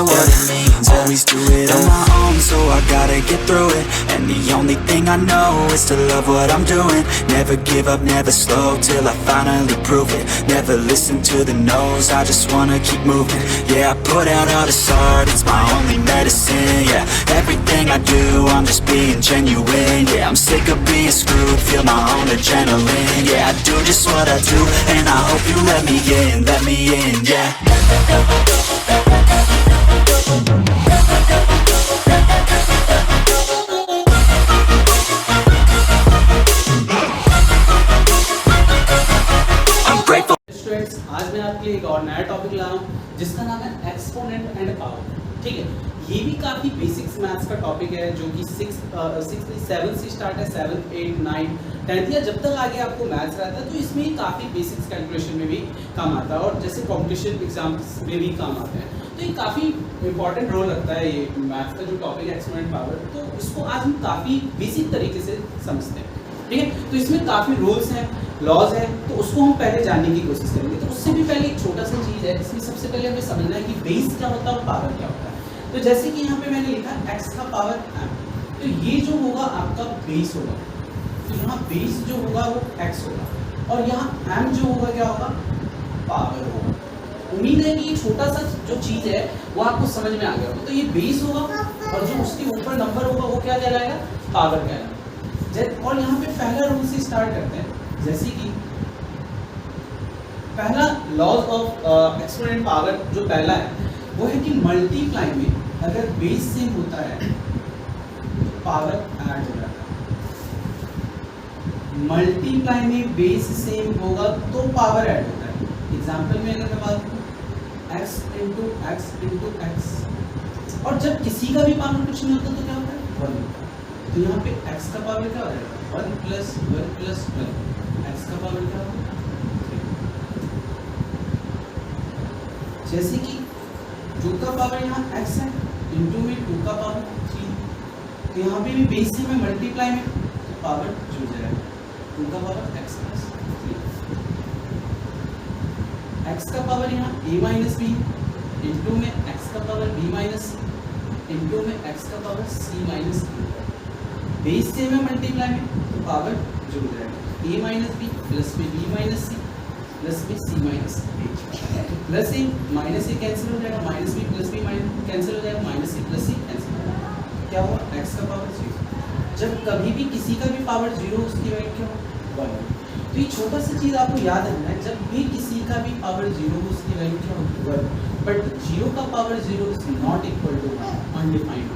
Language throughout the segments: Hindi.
what it means. Always do it on my own, so I gotta get through it. And the only thing I know is to love what I'm doing. Never give up, never slow, till I finally prove it. Never listen to the no's, I just wanna keep moving. Yeah, I put out all this art, it's my only medicine. Yeah, everything I do, I'm just being genuine. Yeah, I'm sick of being screwed, feel my own adrenaline. Yeah, I do just what I do, and I hope you let me in, yeah. Students, आज मैं आपके लिए एक और नया टॉपिक ला रहा हूँ जिसका नाम है एक्सपोनेंट एंड पावर। ठीक है, ये भी काफ़ी बेसिक्स मैथ्स का टॉपिक है जो कि 7 से स्टार्ट है, 7, 8, 9, 10 या जब तक आगे आपको मैथ्स रहता है तो इसमें काफ़ी बेसिक्स कैलकुलेशन में भी काम आता है और जैसे कॉम्पिटिशन एग्जाम्स में भी काम आते हैं। तो ये काफ़ी इंपॉर्टेंट रोल रखता है ये मैथ्स का जो टॉपिक है एक्सपोनेंट पावर। तो इसको आज हम काफ़ी बेसिक तरीके से समझते हैं। ठीक है, तो इसमें काफ़ी रूल्स हैं, लॉज है, तो उसको हम पहले जानने की कोशिश करेंगे। तो उससे भी पहले एक छोटा सा चीज़ है, इसमें सबसे पहले हमें समझना है कि बेस क्या होता है और पावर क्या होता है। तो जैसे कि यहाँ पे मैंने लिखा x का पावर m, तो ये जो होगा आपका बेस होगा। तो यहाँ बेस जो होगा वो x होगा और यहाँ m जो होगा क्या होगा, पावर होगा। उम्मीद है कि ये छोटा सा जो चीज़ है वो आपको समझ में आ गया होगा। तो ये बेस होगा और जो उसके ऊपर नंबर होगा वो क्या कहलाएगा, पावर कहलाएगा। और यहाँ पे पहला रूल से स्टार्ट करते हैं। जैसे कि पहला लॉज ऑफ एक्सपोनेंट पावर जो पहला है वो है कि मल्टीप्लाई में अगर बेस सेम होता है तो पावर ऐड हो जाता है। मल्टीप्लाई में बेस सेम होगा तो पावर ऐड होता है। एग्जांपल में अगर मैं बात करूं x into x into x, और जब किसी का भी पावर कुछ नहीं होता तो क्या होता है, 1। तो यहाँ पे x का पावर क्या हो जाएगा, 1 प्लस 1 प्लस 1, x का पावर क्या होगा, 3। जैसे कि 2 का पावर यहाँ x है, इंटू में 2 का पावर 3, तो यहाँ पे भी बेस से में मल्टीप्लाई में तो पावर जुड़ जाएगा, 2 का पावर x प्लस 3। x का पावर यहाँ a माइनस बी, इंटू में x का power b minus C, into में x का power c minus D. Base से में मल्टीप्लाई में तो पावर जुड़ जाएगा, a माइनस बी प्लस में b माइनस सी प्लस में c minus D. Plus A minus A cancel हो जाएगा, minus B plus B cancel हो जाएगा, माइनस सी प्लस सी कैंसिल हो जाएगा। क्या हुआ, x का पावर 0। जब कभी भी किसी का भी पावर 0 उसकी वैल्यू क्या हो, 1। तो ये छोटा सा चीज़ आपको याद रखना है, जब भी किसी का भी पावर 0 हो उसकी वैल्यू क्या होगी, 1। बट 0 का power 0 is not equal to undefined.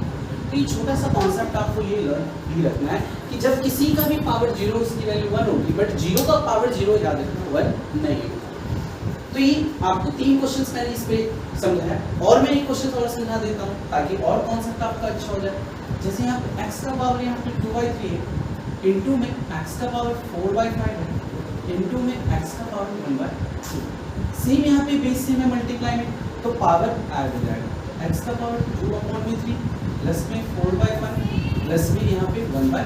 तो ये छोटा सा कॉन्सेप्ट आपको ये लर्न भी रखना है कि जब किसी का भी पावर 0 उसकी वैल्यू 1 होगी, बट 0 का पावर 0 याद रखना 1 नहीं होगा। तो ये आपको 3 क्वेश्चंस मैंने इस पे समझाया और मैं एक क्वेश्चन और समझा देता हूँ ताकि और कॉन्सेप्ट आपका अच्छा हो जाए। जैसे यहाँ पे x का पावर यहाँ पे 2/3 है, इंटू में x का पावर 4/5 है, इंटू में x का पावर 1/2। सेम यहाँ पे बेस से में मल्टीप्लाई में तो पावर ऐड हो जाएगा, x का पावर 2/3 प्लस में 4/1 प्लस में यहाँ पे 1/2।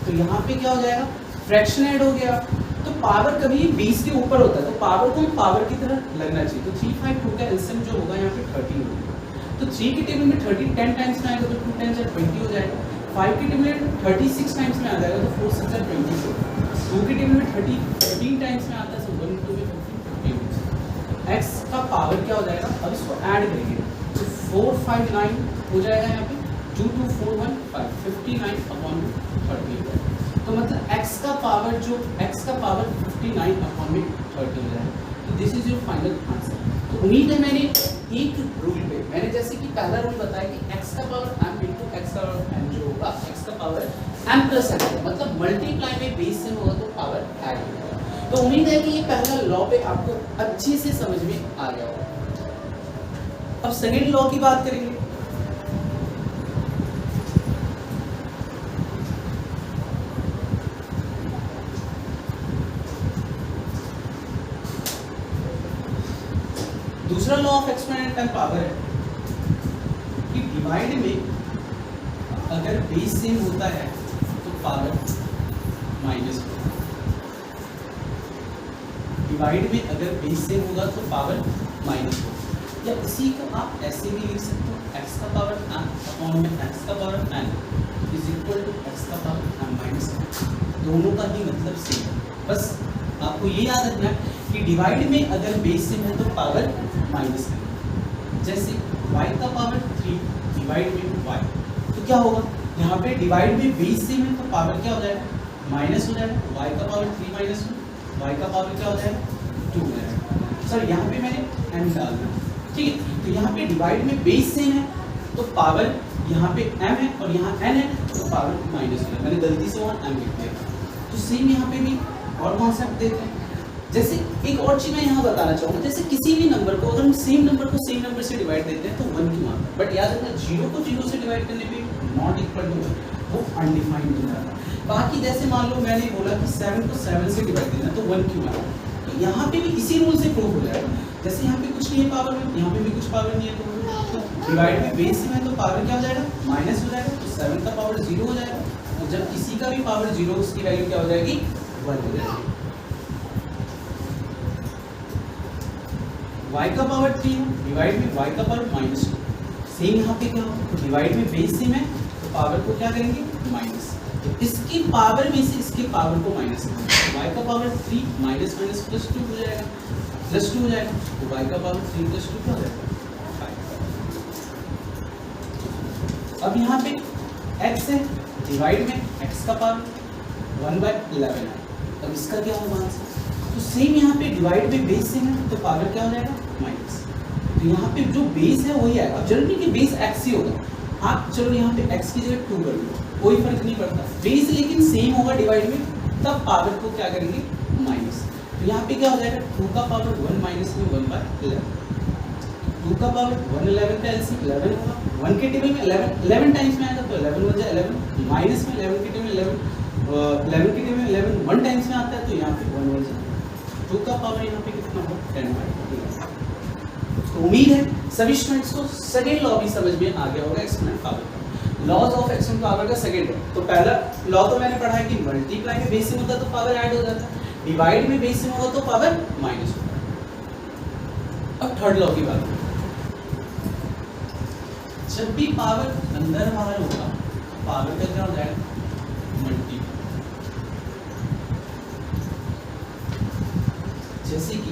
तो यहाँ पे क्या हो जाएगा, फ्रैक्शन ऐड हो गया। तो पावर कभी 20 के ऊपर होता है तो पावर को हम पावर की तरह लगना चाहिए। तो 3, 5, 2 का एलसीएम जो होगा यहाँ पे 13 होगा। तो 3 के टेबल में 30 10 टाइम्स में आएगा तो 2 टाइम्स 20 हो जाएगा। 5 के टेबल में 36 टाइम्स में आ जाएगा तो 4 6 20 होगा। 2 के टेबल में 13 टाइम्स में आता है तो 1 2 में 15 x का पावर क्या हो जाएगा, अब इसको ऐड करेंगे तो 4 5 9 हो जाएगा यहाँ पे, 2 2 4 1 5 59/30। तो मतलब x का पावर 59/30 हो जाएगा। तो this is your final answer. तो उम्मीद है मैंने एक रूल पे, मैंने जैसे कि पहला रूल बताया कि x का पावर m इंटू x का पावर m जो होगा, x का पावर m प्लस n होगा, मतलब मल्टीप्लाई में बेस से होगा तो पावर ऐड हो जाएगा। तो उम्मीद है कि ये पहला लॉ पे आपको अच्छे से समझ में आ गया होगा। अब सेकेंड लॉ की बात करेंगे। दूसरा law of exponent and power है कि डिवाइड में अगर बेस सेम होता है तो पावर माइनस होगा। डिवाइड में अगर बेस सेम होगा तो पावर माइनस होगा। या इसी को आप ऐसे भी लिख सकते हो, x का पावर n अपॉन में x का power n is equal to x का पावर n माइनस n। दोनों का ही मतलब सेम है। बस आपको ये याद रखना है कि डिवाइड में अगर बेस सेम है तो पावर माइनस n। जैसे y का पावर 3 डिवाइड में y, तो क्या होगा, यहाँ पे डिवाइड में बेस सेम है तो पावर क्या हो जाएगा, माइनस हो जाएगा। y का पावर 3 माइनस 1, y का पावर क्या हो जाएगा, 2 हो जाएगा। सर यहाँ पे मैंने n डाल दिया, ठीक है। तो यहाँ पे डिवाइड में बेस सेम है तो पावर यहाँ पे m है और यहाँ n है तो पावर माइनस है। मैंने गलती से वहाँ m लिख दिया। तो सेम यहाँ पे भी और कॉन्सेप्ट देते हैं। जैसे एक और चीज मैं यहाँ बताना चाहूँगा, जैसे किसी भी नंबर को अगर हम सेम नंबर को सेम नंबर से डिवाइड देते हैं तो 1 क्यों आता है, बट याद रखना 0 को 0 से डिवाइड करने पे नॉट इक्वल टू 1, वो अनडिफाइंड हो जाता है। बाकी जैसे मान लो मैंने बोला कि 7 को 7 से डिवाइड देना तो 1 क्यों आया, तो यहाँ पे भी इसी रूल से प्रूव हो जाएगा। जैसे यहाँ पे कुछ नहीं है पावर में, यहाँ पे भी कुछ पावर नहीं है, तो डिवाइड में बेस में तो पावर क्या हो जाएगा, माइनस हो जाएगा। तो 7 का पावर 0 हो जाएगा और जब किसी का भी पावर 0 उसकी वैल्यू क्या हो जाएगी, 1 हो जाएगी। y का पावर 3 डिवाइड में y का पावर माइनस 2, सेम यहाँ पे क्या होगा, तो डिवाइड में बेस सेम है तो पावर को क्या करेंगे, माइनस। तो इसकी पावर में से इसके पावर को माइनस करेंगे, y का पावर 3 माइनस माइनस प्लस 2 हो जाएगा, प्लस 2 हो जाएगा। तो y का पावर 3 प्लस 2 क्या हो जाएगा, 5। अब यहाँ पे x है, डिवाइड में x का पावर 1/11 है। अब इसका क्या होगा आंसर, तो सेम यहाँ पे डिवाइड में बेस सेम है तो पावर क्या हो जाएगा, माइनस। तो यहाँ पे जो बेस है वही आएगा। अब जरूरी कि बेस x ही होगा, आप चलो यहाँ पे x की जगह 2 कर लो, कोई फर्क नहीं पड़ता, बेस लेकिन सेम होगा डिवाइड में, तब पावर को क्या करेंगे, माइनस। तो यहाँ पे क्या हो जाएगा, 2 का पावर 1 माइनस में 1/11, 2 का पावर 111 का एलसीएम 11 होगा, 1 के टेबल में 11 टाइम्स में आएगा तो 11 हो जाए 11, माइनस में 11 के टेबल में 11 के टेबल में 11 1 टाइम्स में आता है तो यहाँ पे 1 हो जाए। 2 का पावर यहाँ पे कितना हो, 10/11। तो उम्मीद है सभी स्टूडेंट्स को सेकंड लॉ भी समझ में आ गया होगा एक्सपोनेंट पावर का। लॉज ऑफ एक्सपोनेंट पावर का सेकंड है, तो पहला लॉ तो मैंने पढ़ा है कि मल्टीप्लाई में बेस सेम होता है तो पावर ऐड हो जाता है, डिवाइड में बेस सेम होगा तो पावर माइनस होता है। अब थर्ड लॉ की बात करें, जब भी पावर अंदर बाहर होगा पावर का क्या हो जाएगा, मल्टीप्लाई। जैसे कि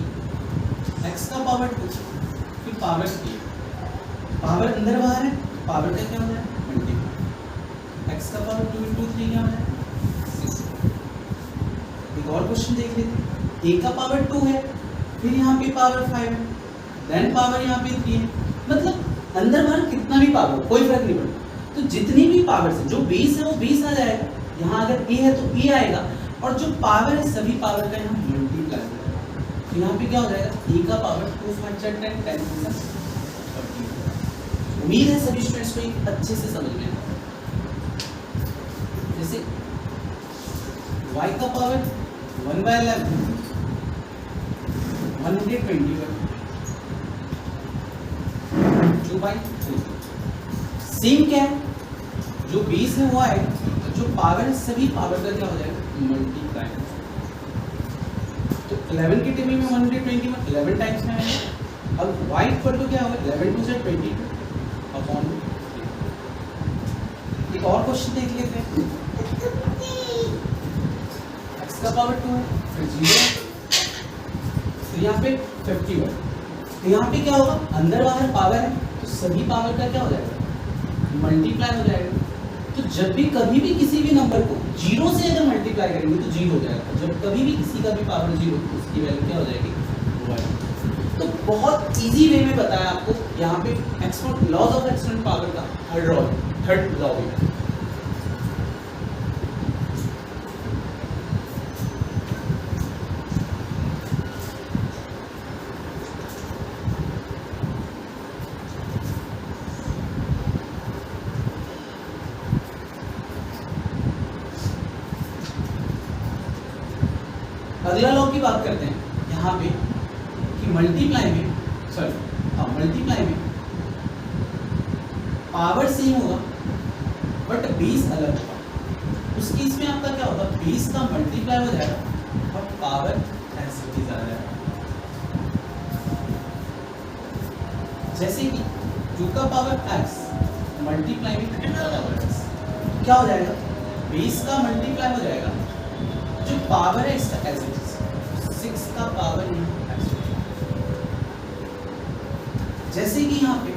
x का पावर 2 फिर पावर 3, पावर अंदर बाहर है पावर का क्या हो जाए, मल्टीप्लाई। x का पावर 2 × 3 क्या हो जाए, 6। एक और क्वेश्चन देख लेते हैं, a का पावर 2 है फिर यहाँ पे पावर 5 है, देन पावर यहाँ पे 3 है, मतलब अंदर बाहर कितना भी पावर कोई फर्क नहीं पड़ता। तो जितनी भी पावर है जो बेस है वो बेस आ जाएगा, यहाँ अगर a है तो a आएगा, और जो पावर है सभी पावर का यहाँ मल्टीप्लाई हो जाएगा। तो यहाँ पे क्या हो जाएगा, a का पावर 2 × 5 = 10, 10 × 30। उम्मीद है सभी स्टूडेंट्स को एक अच्छे से समझ में आएगा। जैसे y का पावर 1/11 121 2/3। सेम क्या है, जो बेस है वो आएगा, तो जो पावर है सभी पावर का क्या हो जाएगा, मल्टीप्लाई। तो 11 के टेबल में 121 11 टाइम्स में आएगा। अब y इक्वल टू क्या होगा, 11 × 2 = 22 अपॉन। एक और क्वेश्चन देख लेते हैं, x का पावर 2 है फिर 0 फिर यहाँ पे 51। तो यहाँ पे क्या होगा, अंदर बाहर पावर है तो सभी पावर का क्या हो जाएगा, मल्टीप्लाई हो जाएगा। तो जब भी कभी भी किसी भी नंबर को 0 से अगर मल्टीप्लाई करेंगे तो 0 हो जाएगा, जब कभी भी किसी का भी पावर 0 तो उसकी वैल्यू क्या हो जाएगी, 1। तो बहुत इजी वे में बताया आपको यहाँ पे exponent laws of exponent power का थर्ड लॉ भी। अगला लॉ की बात करते हैं यहाँ पे कि मल्टीप्लाई में पावर सेम होगा बट बेस अलग होगा। उस केस में आपका क्या होगा, बेस का मल्टीप्लाई हो जाएगा और पावर ऐसे ही आ जाएगा। जैसे कि 2 का पावर x मल्टीप्लाई विथ 2 का पावर x, क्या हो जाएगा, बेस का मल्टीप्लाई हो जाएगा, जो पावर है इसका एज इट इज 6 का पावर x। जैसे कि यहाँ पे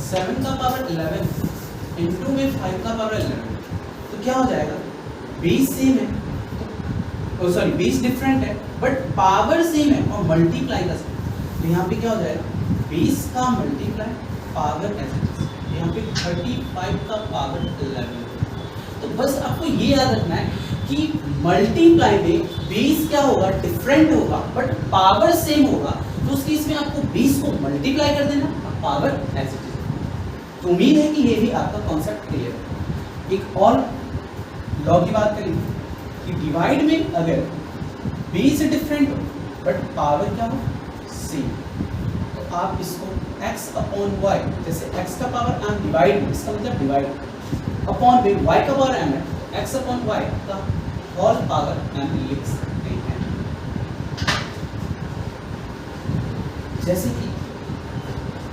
7 का पावर 11 इंटू में 5 का पावर 11, तो क्या हो जाएगा, बेस सेम है, सॉरी बेस डिफरेंट है बट पावर सेम है और मल्टीप्लाई का सेम, तो यहाँ पे क्या हो जाएगा, बेस का multiply power as it is, यहाँ पे 35 का पावर 11। तो बस आपको ये याद रखना है कि मल्टीप्लाई में बेस क्या होगा, डिफरेंट होगा बट पावर सेम होगा, तो उस केस में आपको बेस को मल्टीप्लाई कर देना और पावर एज इट इज। तो उम्मीद है कि ये भी आपका कॉन्सेप्ट क्लियर है। एक और लॉ की बात करेंगे कि डिवाइड में अगर बेस डिफरेंट हो बट पावर क्या हो, सेम, तो आप इसको x अपॉन y, जैसे x का पावर m डिवाइड में, इसका मतलब डिवाइड अपॉन में y का पावर m है, x अपॉन y का होल पावर m लिख सकते हैं। जैसे कि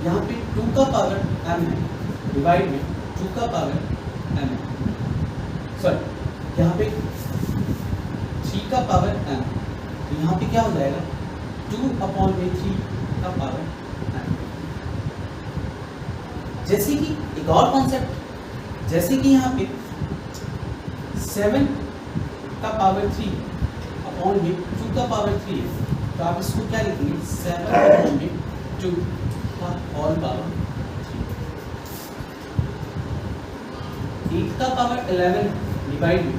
यहाँ पे 2 का पावर m है डिवाइड में 2 का पावर m है, सॉरी यहाँ पे 3 का पावर m, तो यहाँ पे क्या हो जाएगा, 2 अपॉन में 3 का पावर m। जैसे कि एक और कॉन्सेप्ट, जैसे कि यहाँ पे 7 का पावर 3 अपॉन में 2 का पावर 3 है, तो आप इसको क्या लिखेंगे, 7 अपॉन में 2 का होल पावर 3। 8 का पावर 11 डिवाइड में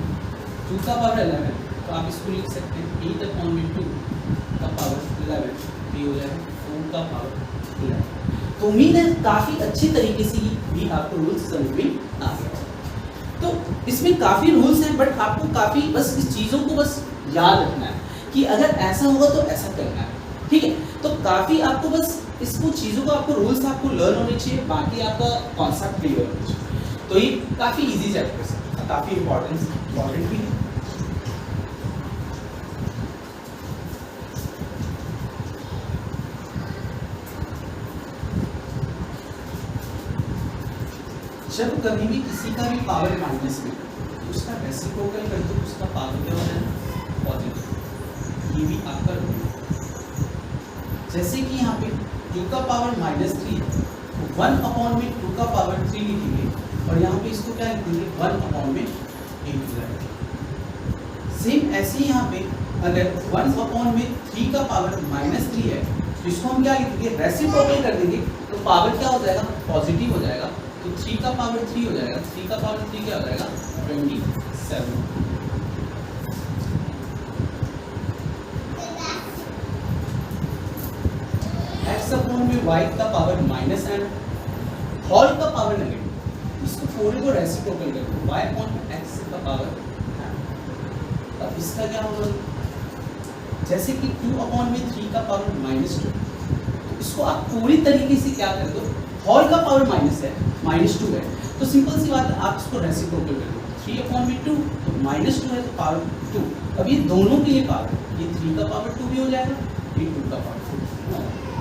2 का पावर 11, तो आप इसको लिख सकते हैं 8 अपॉन में 2 का पावर 11, ये हो जाएगा 4 का पावर 11। तो उम्मीद है काफ़ी अच्छी तरीके से भी आपको रूल्स समझ में आ गया। तो इसमें काफ़ी रूल्स हैं बट आपको काफ़ी बस इस चीज़ों को बस याद रखना है कि अगर ऐसा होगा तो ऐसा करना है, ठीक है। तो काफ़ी आपको बस इसको चीज़ों को आपको रूल्स आपको लर्न होने चाहिए, बाकी आपका कॉन्सेप्ट क्लियर होना चाहिए। तो ये काफ़ी इजी चैप्टर है, काफ़ी इम्पोर्टेंट भी है। जब कभी भी किसी का भी पावर माइनस में तो उसका रेसिप्रोकल कर दो, उसका पावर क्या हो जाएगा, पॉजिटिव। ये भी आपका रूल है। जैसे कि यहाँ पे 2 का पावर -3 है, 1 अपॉन में 2 का पावर 3 लिखेंगे और यहाँ पे इसको क्या लिखेंगे, 1 अपॉन में 8 लिखेंगे। सेम ऐसे ही यहाँ पे अगर 1 अपॉन में 3 का पावर -3 है तो इसको हम क्या लिखेंगे, रेसिप्रोकल कर देंगे तो पावर क्या हो जाएगा, पॉजिटिव हो जाएगा। तो 3 का पावर 3 हो जाएगा, 3 का पावर 3 क्या हो जाएगा, 27। x अपॉन में y का पावर -n होल का पावर नेगेटिव, इसको पूरे को रेसिप्रोकल कर दो, y अपॉन x का पावर n। अब इसका क्या होगा, जैसे कि 2 अपॉन में 3 का पावर -2, तो इसको आप पूरी तरीके से क्या कर दो, होल का पावर माइनस है, -2 है, तो सिंपल सी बात है आप इसको रेसिप्रोकल कर दो, 3 अपॉन में 2 तो -2 है तो पावर 2। अब ये दोनों के लिए पावर, ये 3 का पावर 2 भी हो जाएगा, ये 2 का पावर 2,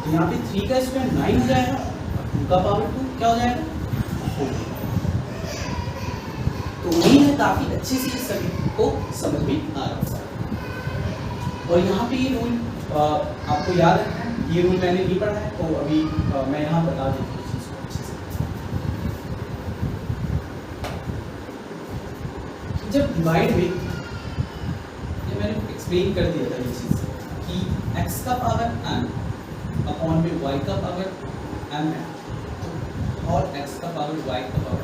तो यहाँ पे 3 का स्क्वायर 9 हो जाएगा और 2 का पावर 2 क्या हो जाएगा, 4। तो उम्मीद है काफ़ी अच्छे से इस सभी को समझ में आ रहा होगा। और यहाँ पे ये रूल आपको याद रखना है, ये रूल मैंने नहीं पढ़ा है तो अभी मैं यहाँ बता देता हूँ चीज़ को अच्छे से। जब डिवाइड में, ये मैंने एक्सप्लेन कर दिया था ये चीज़ कि x का पावर m अपॉन में y का पावर m है और x का पावर y का पावर,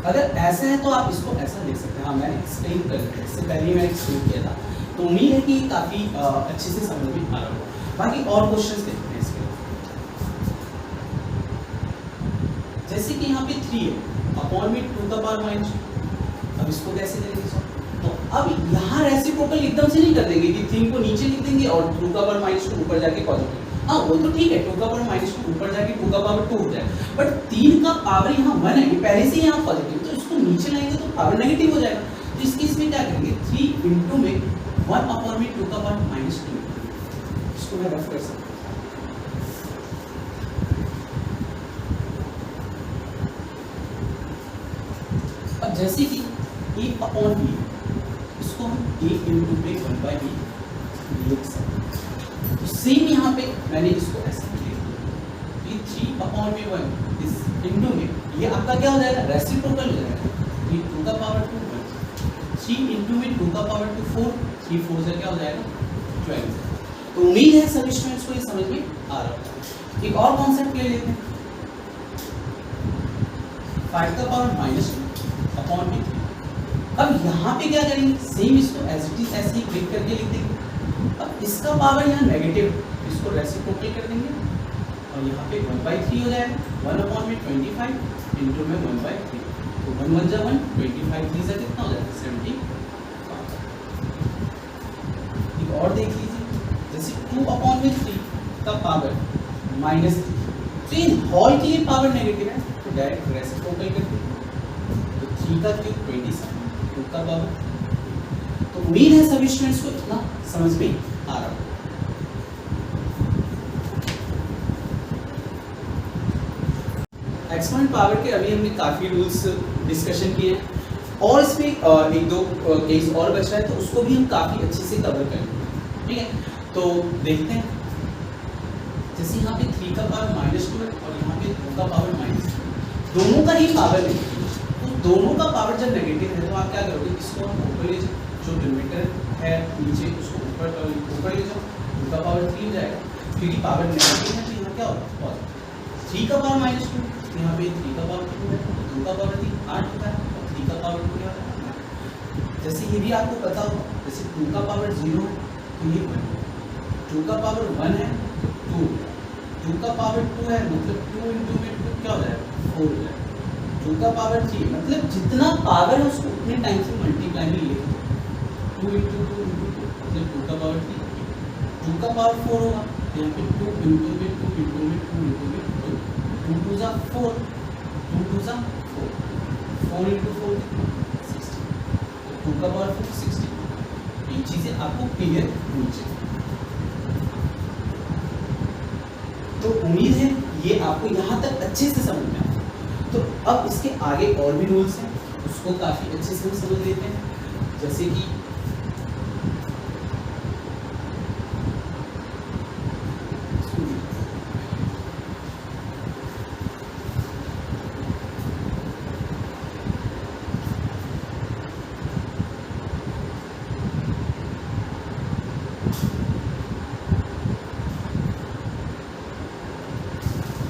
अगर ऐसा है तो आप इसको ऐसा लिख सकते हैं। हाँ मैंने एक्सप्लेन कर दिया, इससे पहले मैंने एक्सप्लेन किया था, तो उम्मीद है कि काफ़ी अच्छे से समझ में आ रहा होगा। बाकी और क्वेश्चंस देखते हैं इसके। जैसे कि यहाँ पे 3 है अपॉन में 2 का पावर -2, अब इसको कैसे करेंगे सर, तो अब यहाँ रेसिप्रोकल एकदम से नहीं कर देंगे कि 3 को नीचे लिख देंगे और 2 का पावर -2 ऊपर जाके पॉजिटिव। हाँ वो तो ठीक है, 2 का पावर -2 ऊपर जाके 2 का पावर 2 हो जाए, बट 3 का पावर यहाँ 1 है, ये पहले से यहाँ पॉजिटिव, तो इसको नीचे लाएंगे तो पावर नेगेटिव हो जाएगा। तो इस केस में क्या करेंगे, 3 इंटू में 1 अपॉन में 2 का पावर -2, इसको मैं रफ कर सकता हूँ। जैसे कि a अपॉन b, इसको हम a इंटू पे 1/b लिख सकते हैं। तो सेम यहाँ पे मैंने इसको ऐसे लिख दिया, 3/b1 इस इंटू में ये आपका क्या हो जाएगा, रेसिप्रोकल हो जाएगा, 3 टू द पावर 2 1, 3 इंटू में 2 का पावर 2 4, 3 4 से क्या हो जाएगा 12। तो उम्मीद है सभी स्टूडेंट्स को ये समझ में आ रहा होगा। एक और कॉन्सेप्ट ले लेते हैं, 5 का पावर -2 अपॉन b3। अब यहाँ पे क्या करेंगे, सेम इसको एज इट इज ऐसे ही ब्रेक करके लिख देंगे। अब इसका पावर यहाँ नेगेटिव, इसको रेसिप्रोकल कर देंगे और यहाँ पे 1/3 हो जाएगा, 1/25 इंटू में 1/3, तो 1 1 जा 1, 25 3 से कितना हो जाएगा 75। एक और देख लीजिए, जैसे 2/3 का पावर -3, तो इन होल की पावर नेगेटिव है तो डायरेक्ट रेसिप्रोकल कर देंगे, तो 3 का क्यूब 27, 2 का पावर। तो उम्मीद है सभी स्टूडेंट्स को इतना समझ में आ रहा होगा। एक्सपोनेंट पावर के अभी हमने काफी रूल्स डिस्कशन किए हैं और इसमें एक दो केस और बच रहा है, तो उसको भी हम काफी अच्छे से कवर करेंगे, ठीक है। तो देखते हैं, जैसे यहाँ पे 3 का पावर -2 है और यहाँ पे 2 का पावर -3, दोनों का ही पावर है, तो दोनों का पावर जब नेगेटिव है तो आप क्या करोगे, इसको हम ऊपर ले जाओ, जो डिनोमिनेटर है नीचे उसको ऊपर ले जाओ, 2 का पावर 3 हो जाएगा, क्योंकि पावर नेगेटिव है तो यहाँ क्या होगा पॉजिटिव। 3 का पावर -2, यहाँ पे 3 का पावर 2 है, 2 का पावर 3 8 होता है और 3 का पावर 2 क्या होता है। जैसे ये भी आपको पता हो, जैसे 2 का पावर 0 तो ये 1, 2 का पावर 1 है तो 2, 2 का पावर 2 है मतलब 2 इंटू में 2 क्या हो जाएगा 4 हो जाएगा, 2 का पावर 3 मतलब जितना पावर है उसको उतने टाइम से मल्टीप्लाई में लिख दो, 2 इंटू 2 इंटू 2 मतलब 2 का पावर 3, 2 का पावर 4 होगा, यहाँ पे 2 इंटू में 2 इंटू में 2 इंटू में 2, 2 2 जा 4, 2 2 जा 4, 4 इंटू 4 60, तो 2 का पावर 4 60। ये चीज़ें आपको क्लियर होनी चाहिए। तो उम्मीद है ये आपको यहाँ तक अच्छे से समझ में आया। तो अब इसके आगे और भी रूल्स हैं, उसको काफ़ी अच्छे से हम समझ लेते हैं। जैसे कि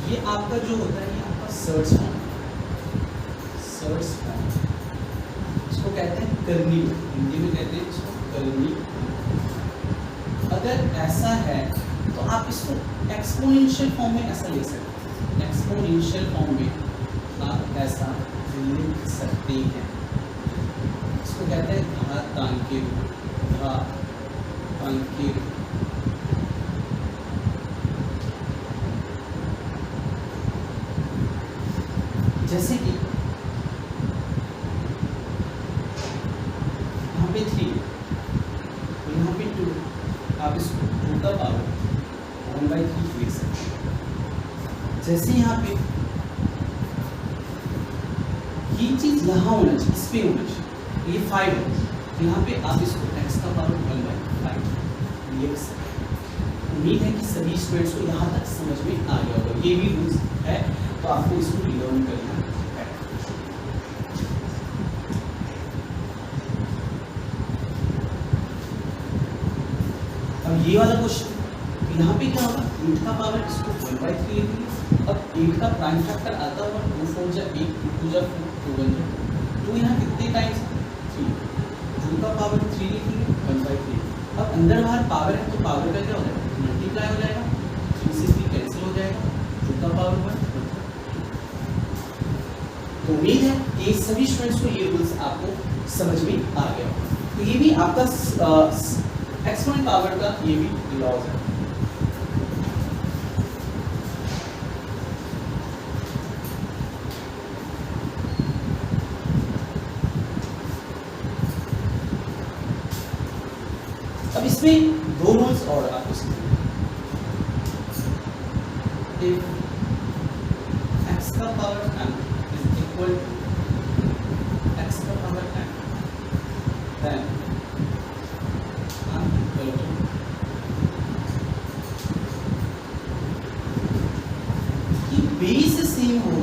ये आपका जो होता है ये आपका सर्च फॉर्म, सर्च फॉर्म इसको कहते हैं करनी, हिंदी में कहते हैं इसको करनी। अगर ऐसा है तो आप इसको एक्सपोनेंशियल फॉर्म में ऐसा ले सकते हैं, एक्सपोनेंशियल फॉर्म में आप ऐसा लिख सकते हैं। इसको कहते हैं घातांकीय रूप, घातांकीय रूप। जैसे कि यहाँ पे 3 और यहाँ पे 2, आप इसको 2 का पावर 1/3 लिख सकते हैं। जैसे यहाँ पे ये चीज़ यहाँ होना चाहिए, इस पे होना चाहिए, ये 5 है, तो यहाँ पे आप इसको x का पावर 1/5 लिख सकते हैं। उम्मीद है कि सभी स्टूडेंट्स को यहाँ तक समझ में आ गया होगा। ये भी रूल्स है तो आपको इसको लर्न करना है। अब ये वाला क्वेश्चन, यहाँ पे क्या होगा, 8 का पावर इसको 1/3 लिखेंगे। अब 8 का प्राइम फैक्टर आता होगा 2 4 जा 8, 2 2 जा 4, 2 1 जा 2, यहाँ कितने टाइम्स 3, 2 का पावर 3 लिखेंगे 1/3। अब अंदर बाहर पावर है तो पावर का क्या हो जाएगा, मल्टीप्लाई हो जाएगा, 3 से 3 कैंसिल हो जाएगा, 2 का पावर 1। तो उम्मीद है कि सभी स्टूडेंट्स को ये रूल्स आपको समझ में आ गया। तो ये भी आपका एक्सपोनेंट पावर का ये भी लॉज है। अब इसमें 2 रूल्स और आपको सीखना है। x का power m is equal x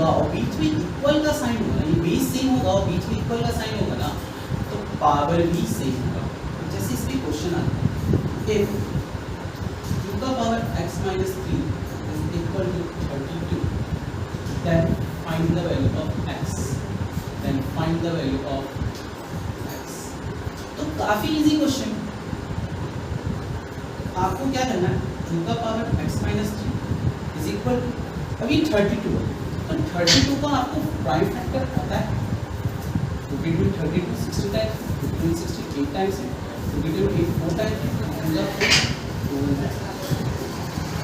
होगा और बीच में इक्वल का साइन होगा ना, ये बेस सेम होगा और बीच में इक्वल का साइन होगा ना, तो पावर भी सेम होगा। जैसे इसके क्वेश्चन आता है, इफ 2 का power x minus 3 is equal to 32, then find the value of x, then find the value of x। तो काफी इजी क्वेश्चन। आपको क्या करना है, 2 का power x minus 3 is equal to, अभी 32 है, तो 32 का आपको प्राइम फैक्टर पता है, 2 into 32 60 टाइम्स, 2 into 60 8 टाइम्स है, 2 into 8 4 टाइम्स है,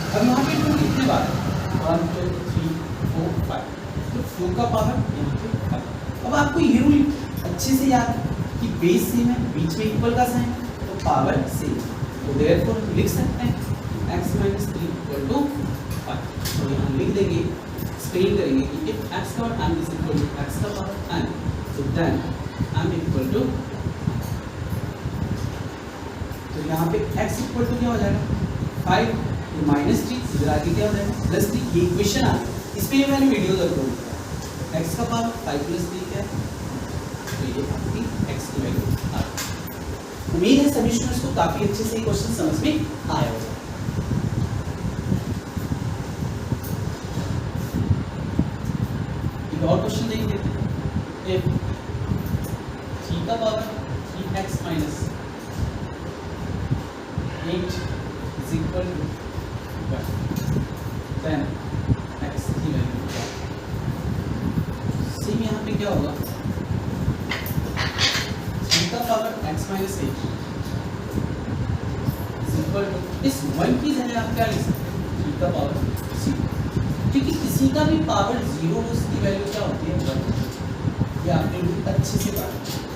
अब यहाँ पे 2 कितने बार है, 1 2 3 4 5, तो 2 का पावर यहाँ पे 5। अब आपको ये रूल अच्छे से याद है कि बेस सेम है, बीच में इक्वल का साइन, तो पावर सेम, तो देयरफॉर लिख सकते हैं x minus 3 equal to 5। तो यहाँ लिख देंगे, एक्सप्लेन करेंगे कि if x का power m is equal to x का power n, so then m equal to, तो यहाँ पे x equal to क्या हो जाएगा 5, तो माइनस 3, इधर आगे क्या हो जाएगा प्लस 3। ये इक्वेशन आ गई, इस पे मैंने वीडियो अपलोड किया, x का पावर 5 प्लस 3 क्या है, तो ये आपकी x की वैल्यू आ गई। उम्मीद है सभी स्टूडेंट्स को काफी अच्छे से ये क्वेश्चन समझ में आया होगा। और क्वेश्चन देख लेते हैं, if 3 का power 3x minus 8 is equal to 1, then x की वैल्यू क्या है। सेम यहाँ पे क्या होगा, 3 का power x minus 8 is equal to, इस 1 की जगह आप क्या लिख सकते हैं, 3 का पावर 0, क्योंकि किसी का भी पावर 0 हो उसकी वैल्यू क्या होती है 1। ये आपने अच्छे से पढ़ा।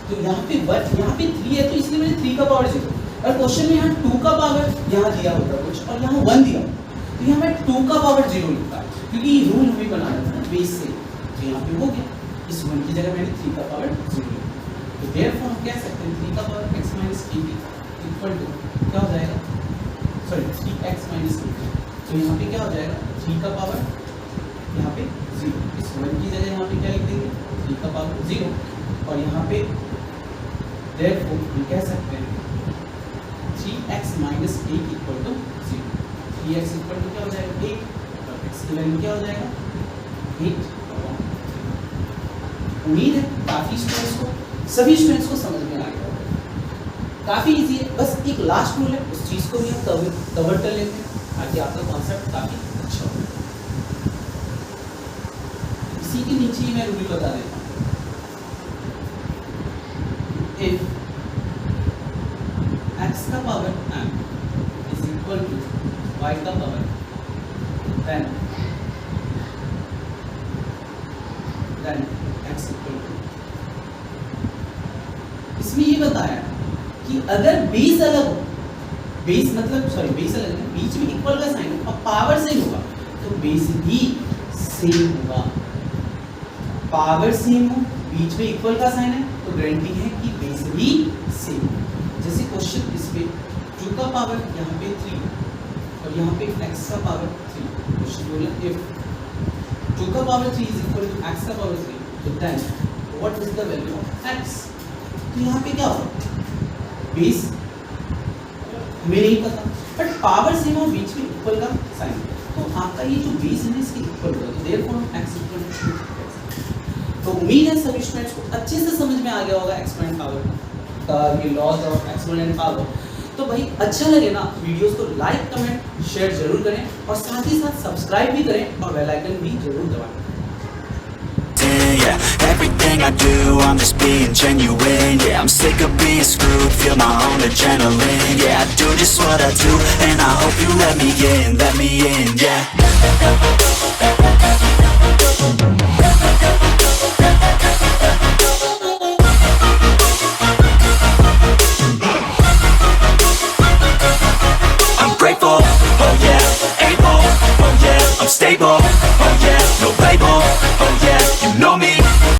तो यहाँ पे 1, यहाँ पे 3 है तो इसलिए मैंने 3 का पावर 0, और क्वेश्चन में यहाँ 2 का पावर यहाँ दिया होता कुछ और यहाँ 1 दिया, तो यहाँ मैं 2 का पावर 0 लिखता क्योंकि ये रूल हमें बनाना था बेस से, तो यहाँ पे हो गया, इस 1 की जगह मैंने 3 का पावर 0 लिखा। तो देयरफॉर हम कह सकते हैं 3 का power x minus 8 equal to क्या हो जाएगा, सॉरी 3x minus 8, तो यहाँ पे क्या हो जाएगा 3 का पावर यहाँ पे 0, इस 1 की जगह यहाँ पे क्या लिख देंगे 3 का पावर 0, और यहाँ पे देयरफॉर हम कह सकते हैं 3x minus 8 equal to 0, 3x equal to क्या हो जाएगा 8, और x की वैल्यू क्या हो जाएगा 8 और 1। उम्मीद है काफी स्टूडेंट्स को, सभी स्टूडेंट्स को समझ में आ गया होगा, काफी इजी है। बस एक लास्ट रूल है, उस चीज को भी हम कवर कर लेते हैं ताकि आपका कॉन्सेप्ट काफी अच्छा हो। इसी के नीचे ही मैं रूल बता देता हूँ, if x का power m is equal to y का power, then x equal to, इसमें ये बताया कि अगर बेस अलग हो, बेस मतलब सॉरी बेस अलग है, बीच में इक्वल का साइन हो और पावर सेम होगा, तो बेस भी सेम होगा। पावर सेम हो, बीच में इक्वल का साइन है, तो गारंटी है कि बेस भी सेम। जैसे क्वेश्चन इस पे 2 का पावर यहाँ पे 3 और यहाँ पे x का पावर 3, क्वेश्चन बोला if 2 का power 3 is equal to x का पावर 3, तो then what is the value of x। तो यहाँ पे क्या होगा, बेस हमें नहीं पता बट पावर सेम और बीच में इक्वल का साइन, तो आपका ये जो बेस है इसके इक्वल होगा, तो देयरफॉर x इक्वल टू 2। तो उम्मीद है सभी स्टूडेंट्स को अच्छे से समझ में आ गया होगा एक्सपोनेंट पावर का ये लॉज ऑफ एक्सपोनेंट पावर। तो भाई अच्छा लगे ना वीडियोस को लाइक कमेंट शेयर जरूर करें और साथ ही साथ सब्सक्राइब भी करें और बेल आइकन भी जरूर दबाएं। Yeah, everything I do, I'm just being genuine. Yeah, I'm sick of being screwed, feel my own adrenaline. Yeah, I do just what I do, and I hope you let me in, yeah.